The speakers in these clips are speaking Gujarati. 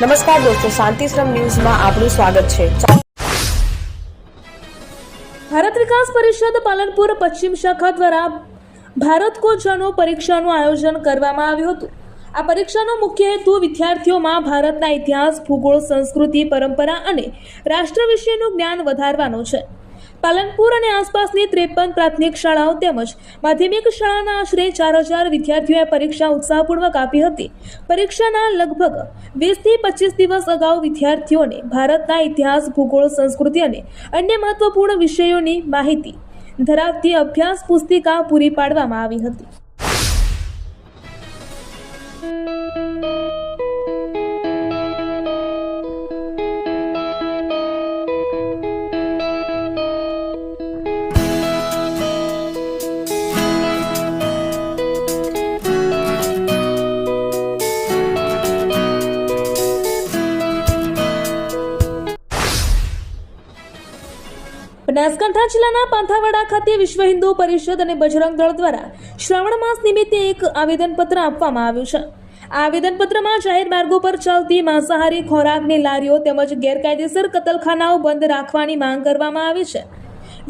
નમસ્કાર દોસ્તો, શાંતિશ્રમ ન્યૂઝમાં આપનું સ્વાગત છે। ભારત વિકાસ પરિષદ પાલનપુર પશ્ચિમ શાખા દ્વારા ભારત કો જાણો પરીક્ષાનું આયોજન કરવામાં આવ્યું હતું। આ પરીક્ષાનો મુખ્ય હેતુ વિદ્યાર્થીઓમાં ભારતના ઇતિહાસ, ભૂગોળ, સંસ્કૃતિ, પરંપરા અને રાષ્ટ્ર વિશેનું જ્ઞાન વધારવાનો છે। પાલનપુર અને આસપાસની 53 પ્રાથમિક શાળાઓ તેમજ માધ્યમિક શાળાના આશરે 4000 વિદ્યાર્થીઓએ પરીક્ષા ઉત્સાહપૂર્વક આપી હતી। પરીક્ષાના લગભગ 20 થી 25 દિવસ અગાઉ વિદ્યાર્થીઓને ભારતના ઇતિહાસ, ભૂગોળ, સંસ્કૃતિ અને અન્ય મહત્વપૂર્ણ વિષયોની માહિતી ધરાવતી અભ્યાસ પુસ્તિકા પૂરી પાડવામાં આવી હતી। બનાસકાંઠા જિલ્લાના પાંથાવાડા ખાતે વિશ્વ હિન્દુ પરિષદ અને બજરંગ દળ દ્વારા શ્રાવણ માસ નિમિત્તે એક આવેદનપત્ર આપવામાં આવ્યું છે। આ આવેદનપત્રમાં જાહેર માર્ગો પર ચાલતી માંસાહારી ખોરાકની લારીઓ તેમજ ગેરકાયદેસર કતલખાનાઓ બંધ રાખવાની માંગ કરવામાં આવી છે।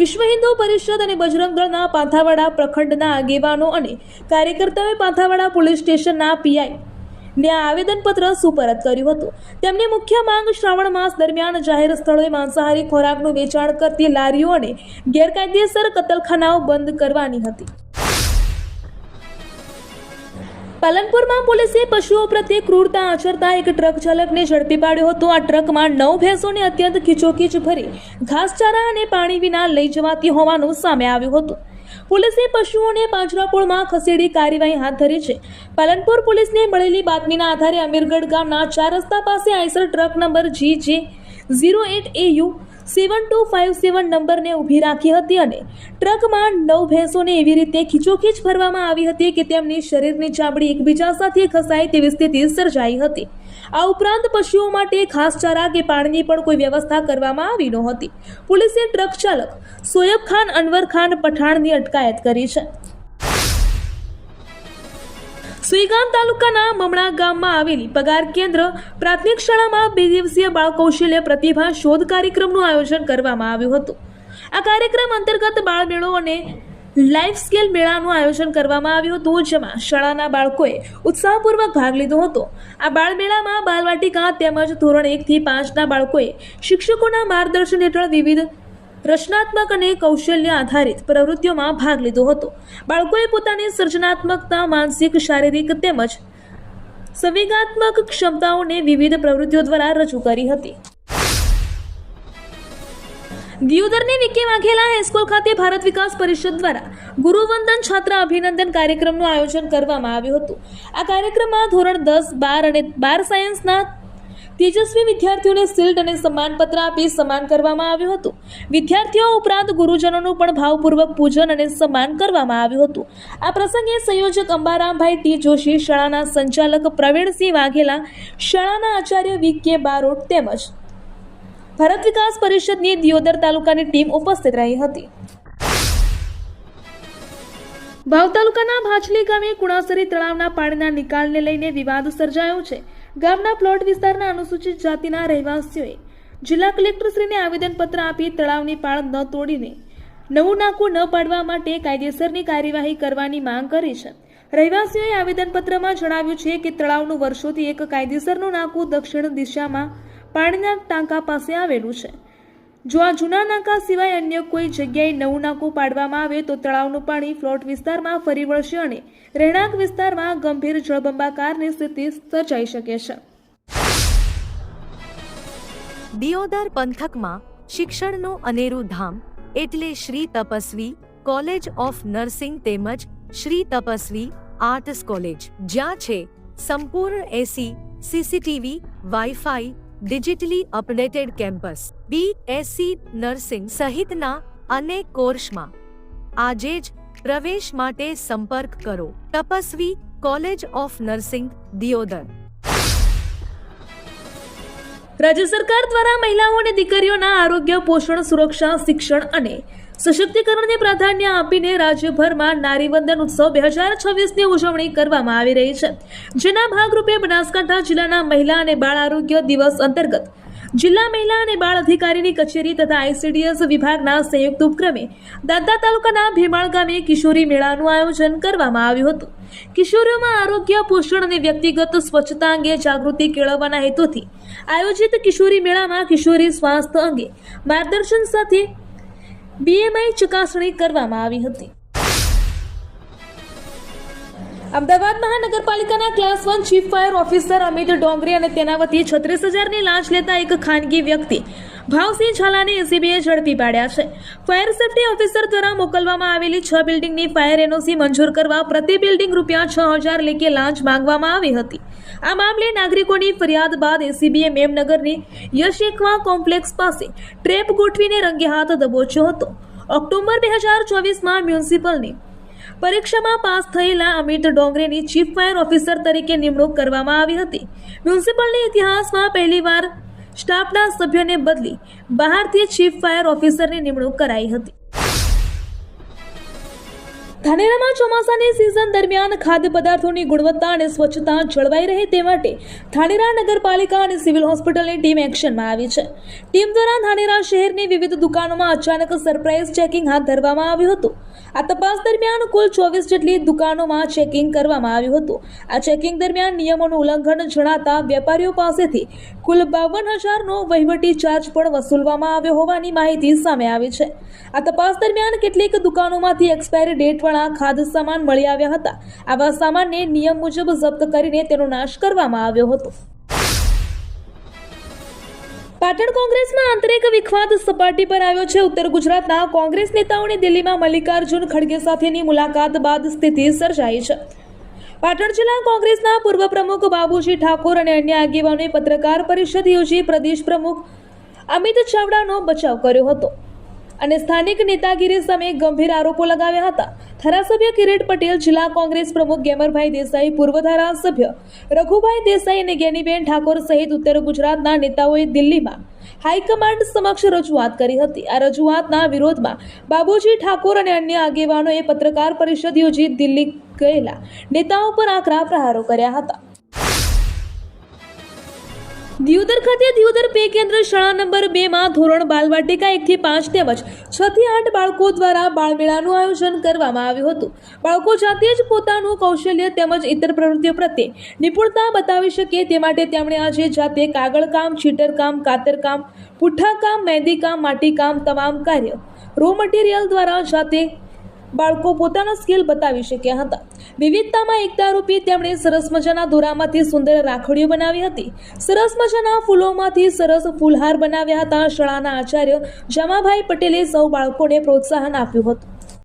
વિશ્વ હિન્દુ પરિષદ અને બજરંગ દળના પાંથાવાડા પ્રખંડના આગેવાનો અને કાર્યકર્તાઓએ પાંથાવાડા પોલીસ સ્ટેશનના પીઆઈ ને આ આવેદનપત્ર સુપરત કર્યું હતું। તેમની મુખ્ય માંગ શ્રાવણ માસ દરમિયાન જાહેર સ્થળોએ માંસાહારી ખોરાકનું વેચાણ કરતી લારીઓ અને ગેરકાયદેસર કતલખાનાઓ બંધ કરવાની હતી। પાલનપુરમાં પોલીસે પશુઓ પ્રત્યે ક્રૂરતા આચરતા એક ટ્રક ચાલકને ઝડપી પાડ્યો હતો। આ ટ્રકમાં 9 ભેંસોને અત્યંત ખીચોખીચ ભરી ઘાસચારા અને પાણી વિના લઈ જવાતી હોવાનું સામે આવ્યું હતું। પોલીસે પશુઓને પાંજરાપોળમાં ખસેડી કાર્યવાહી હાથ ધરી છે। પાલનપુર પોલીસને મળેલી બાતમીના આધારે અમીરગઢ ગામના 4 રસ્તા પાસે આઈસર ટ્રક નંબર GJ08AU 7257 નંબરને ઊભી રાખી હતી અને ટ્રકમાં 9 ભેંસોને એવી રીતે ખીચોખીચ ભરવામાં આવી હતી કે તેમની શરીરની ચામડી એકબીજા સાથે ખસાય તેવી સ્થિતિ સર્જાઈ હતી। આ ઉપરાંત પશુઓ માટે ઘાસચારા કે પાણીની પણ કોઈ વ્યવસ્થા કરવામાં આવી નહોતી। પોલીસે ટ્રક ચાલક સોયબ ખાન અનવર ખાન પઠાણની અટકાયત કરી છે। સુઈગામ તાલુકાના મમણા ગામમાં આવેલી પગાર કેન્દ્ર પ્રાથમિક શાળામાં 2 દિવસીય બાળ કૌશલ્ય પ્રતિભા શોધ કાર્યક્રમનું આયોજન કરવામાં આવ્યું હતું। આ કાર્યક્રમ અંતર્ગત બાળ મેળો અને લાઈફ સ્કેલ મેળાનું આયોજન કરવામાં આવ્યું હતું, જેમાં શાળાના બાળકોએ ઉત્સાહપૂર્વક ભાગ લીધો હતો। આ બાળ મેળામાં બાલવાટિકા તેમજ ધોરણ 1 થી 5ના બાળકોએ શિક્ષકોના માર્ગદર્શન હેઠળ વિવિધ રચનાત્મક અને કૌશલ્ય આધારિત પ્રવૃત્તિઓમાં ભાગ લીધો હતો। બાળકોએ પોતાની સર્જનાત્મકતા, માનસિક, શારીરિક તેમજ સંવેગાત્મક ક્ષમતાઓને વિવિધ પ્રવૃત્તિઓ દ્વારા રજૂ કરી હતી। દિયોદરની વિકે વાઘેલા હાઈસ્કૂલ ખાતે ભારત વિકાસ પરિષદ દ્વારા ગુરુવંદન છાત્ર અભિનંદન કાર્યક્રમનું આયોજન કરવામાં આવ્યું હતું। આ કાર્યક્રમમાં ધોરણ 10, 12 અને 12 સાયન્સના તેજસ્વી વિદ્યાર્થીઓને શિલ્ડ અને સન્માનપત્ર આપી સન્માન કરવામાં આવ્યું હતું। વિદ્યાર્થીઓ ઉપરાંત ગુરુજનોનું પણ ભાવપૂર્વક પૂજન અને સન્માન કરવામાં આવ્યું હતું। આ પ્રસંગે સંયોજક અંબારામભાઈ ટી જોશી, શાળાના સંચાલક પ્રવીણસિંહ વાઘેલા, શાળાના આચાર્ય VK બારોટ તેમજ ભારત વિકાસ પરિષદની દિયોદર તાલુકાની ટીમ ઉપસ્થિત રહી હતી। ભાવ તાલુકાના ભાચલી ગામે કુણાસરી તળાવના પાણીના નિકાલને લઈને વિવાદ સર્જાયો છે। ગામના પ્લોટ વિસ્તારના અનુસૂચિત જાતિના રહેવાસીઓએ જિલ્લા કલેક્ટરશ્રીને આવેદનપત્ર આપી તળાવની પાળ ન તોડીને નવું નાકું ન પાડવા માટે કાયદેસરની કાર્યવાહી કરવાની માંગ કરી છે। રહેવાસીઓએ આવેદનપત્રમાં જણાવ્યું છે કે તળાવનું વર્ષોથી એક કાયદેસરનું નાકું દક્ષિણ દિશામાં પાણીના ટાંકા પાસે આવેલું છે। જો આ જૂના નાકા સિવાય અન્ય કોઈ જગ્યાએ નવું નાકું પાડવામાં આવે તો તળાવનું પાણી પ્લોટ વિસ્તારમાં ફરી વળશે અને રહેણાંક વિસ્તારમાં ગંભીર જળબંબાકારની સ્થિતિ સર્જાઈ શકે છે। દિયોદર પંથકમાં શિક્ષણનું અનેરું ધામ એટલે Shri Tapasvi college of nursing તેમજ શ્રી તપસ્વી આર્ટ્સ કોલેજ, જ્યાં છે સંપૂર્ણ AC, CCTV, wifi, digitally updated campus, BSc nursing સહિતના અનેક કોર્સમાં આજે જ પ્રવેશ માટે સંપર્ક કરો Tapasvi college of nursing, Deodar. રાજ્ય સરકાર દ્વારા મહિલાઓ અને દીકરીઓના આરોગ્ય, પોષણ, સુરક્ષા, શિક્ષણ અને સશક્તિકરણને પ્રાધાન્ય આપીને રાજ્યભરમાં નારીવંદન ઉત્સવ 2026ની ઉજવણી કરવામાં આવી રહી છે, જેના ભાગરૂપે બનાસકાંઠા જિલ્લાના મહિલા અને બાળ આરોગ્ય દિવસ અંતર્ગત જિલ્લા મહિલા અને બાળ અધિકારીની કચેરી તથા ICDS વિભાગના સંયુક્ત ઉપક્રમે દાંતા તાલુકાના ભીમાળ ગામે કિશોરી મેળાનું આયોજન કરવામાં આવ્યું હતું. કિશોરીઓમાં આરોગ્ય, પોષણ અને વ્યક્તિગત સ્વચ્છતા અંગે જાગૃતિ કેળવવાના હેતુથી આયોજિત કિશોરી મેળામાં કિશોરી સ્વાસ્થ્ય અંગે માર્ગદર્શન સાથે BMI ચકાસણી કરવામાં આવી હતી. અમદાવાદ મહાનગરપાલિકાના class 1 chief fire officer Amit Dongre અને તેના વતી 36,000ની લાંચ લેતા એક ખાનગી વ્યક્તિ ભાવસિંહ ઝાલાને ACBએ ઝડપી પાડ્યા છે. ફાયર સેફટી ઓફિસર દ્વારા મોકલવામાં આવેલી 6 બિલ્ડિંગની ફાયર NOC મંજૂર કરવા પ્રતિ બિલ્ડિંગ ₹6,000 લેખે લાંચ માંગવામાં આવી હતી. આ મામલે નાગરિકોની ફરિયાદ બાદ ACBએ મેમનગરની યશ એકવા કોમ્પ્લેક્સ પાસે ટ્રેપ ગોઠવીને રંગે હાથ દબોચ્યો હતો. ઓક્ટોબર 2024માં મ્યુનિસિપલની પરીક્ષામાં પાસ થયેલા અમિત ડોંગરેની ચીફ ફાયર ઓફિસર તરીકે નિમણૂક કરવામાં આવી હતી. મ્યુનિસિપલની ઇતિહાસમાં પહેલીવાર સ્ટાફના સભ્યને બદલી બહારથી ચીફ ફાયર ઓફિસરની નિમણૂક કરાઈ હતી. ધાનેરામાં ચોમાસાની સિઝન દરમિયાન ખાદ્ય પદાર્થોની ગુણવત્તા અને સ્વચ્છતા જળવાઈ રહે તે માટે ધાનેરા નગરપાલિકા અને સિવિલ હોસ્પિટલની ટીમ એક્શનમાં આવી છે. ટીમ દ્વારા ધાનેરા શહેરની વિવિધ દુકાનોમાં અચાનક સરપ્રાઇઝ ચેકિંગ હાથ ધરવામાં આવ્યું હતું. આ તપાસ દરમિયાન કુલ 24 જેટલી દુકાનોમાં ચેકિંગ કરવામાં આવ્યું હતું. આ ચેકિંગ દરમિયાન નિયમોનું ઉલ્લંઘન જણાતા વેપારીઓ પાસેથી કુલ 52,000નો વહીવટી ચાર્જ પણ વસૂલવામાં આવ્યો હોવાની માહિતી સામે આવી છે. આ તપાસ દરમિયાન કેટલીક દુકાનોમાંથી એક્સપાયરી ડેટ ખાદ્ય સામાન મળી આવ્યા હતા. આવા સામાનને નિયમ મુજબ જપ્ત કરીને તેનો નાશ કરવામાં આવ્યો હતો. પાટણ કોંગ્રેસમાં આંતરિક વિખવાદ સપાટી પર આવ્યો છે. ઉત્તર ગુજરાતના કોંગ્રેસ નેતાઓની દિલ્હીમાં મલ્લિકાર્જુન ખડગે સાથેની મુલાકાત બાદ સ્થિતિ સર્જાઈ છે. પાટણ જિલ્લા કોંગ્રેસના પૂર્વ પ્રમુખ બાબુજી ઠાકોર અને અન્ય આગેવાનોએ પત્રકાર પરિષદ યોજી પ્રદેશ પ્રમુખ અમિત ચાવડાનો બચાવ કર્યો હતો અને સ્થાનિક નેતાગીરી સામે ગંભીર આરોપો લગાવ્યા હતા. ધારાસભ્ય કિરીટ પટેલ, જિલ્લા કોંગ્રેસ પ્રમુખ ગેમરભાઈ દેસાઈ, પૂર્વ ધારાસભ્ય રઘુભાઈ દેસાઈ અને જ્ઞાનીબેન ઠાકોર સહિત ઉત્તર ગુજરાતના નેતાઓએ દિલ્હીમાં હાઈકમાન્ડ સમક્ષ રજૂઆત કરી હતી. આ રજૂઆતના વિરોધમાં બાબુજી ઠાકોર અને અન્ય આગેવાનોએ પત્રકાર પરિષદ યોજી દિલ્હી ગયેલા નેતાઓ પર આકરા પ્રહારો કર્યા હતા. દિયોદર ખાતે દિયોદર પે કેન્દ્ર શાળા નંબર 2માં ધોરણ બાલવાટિકા 1 થી 5 તેમજ 6 થી 8 બાળકો દ્વારા બાળમેળાનું આયોજન કરવામાં આવ્યું હતું. બાળકો જાતે જ પોતાનું કૌશલ્ય તેમજ ઇતર પ્રવૃત્તિઓ પ્રત્યે નિપુણતા બતાવી શકે તે માટે તેમણે આજે જાતે કાગળકામ, ચીટરકામ, કાતરકામ, પુઠ્ઠાકામ, મહેંદીકામ, માટીકામ તમામ કાર્ય રો મટીરિયલ દ્વારા જાતે બાળકો પોતાના સ્કિલ બતાવી શક્યા હતા. વિવિધતામાં એકતા રૂપી તેમણે સરસ મજાના દોરામાંથી સુંદર રાખડીઓ બનાવી હતી. સરસ મજાના ફૂલોમાંથી સરસ ફૂલહાર બનાવ્યા હતા. શાળાના આચાર્ય જમાભાઈ પટેલે સૌ બાળકોને પ્રોત્સાહન આપ્યું હતું.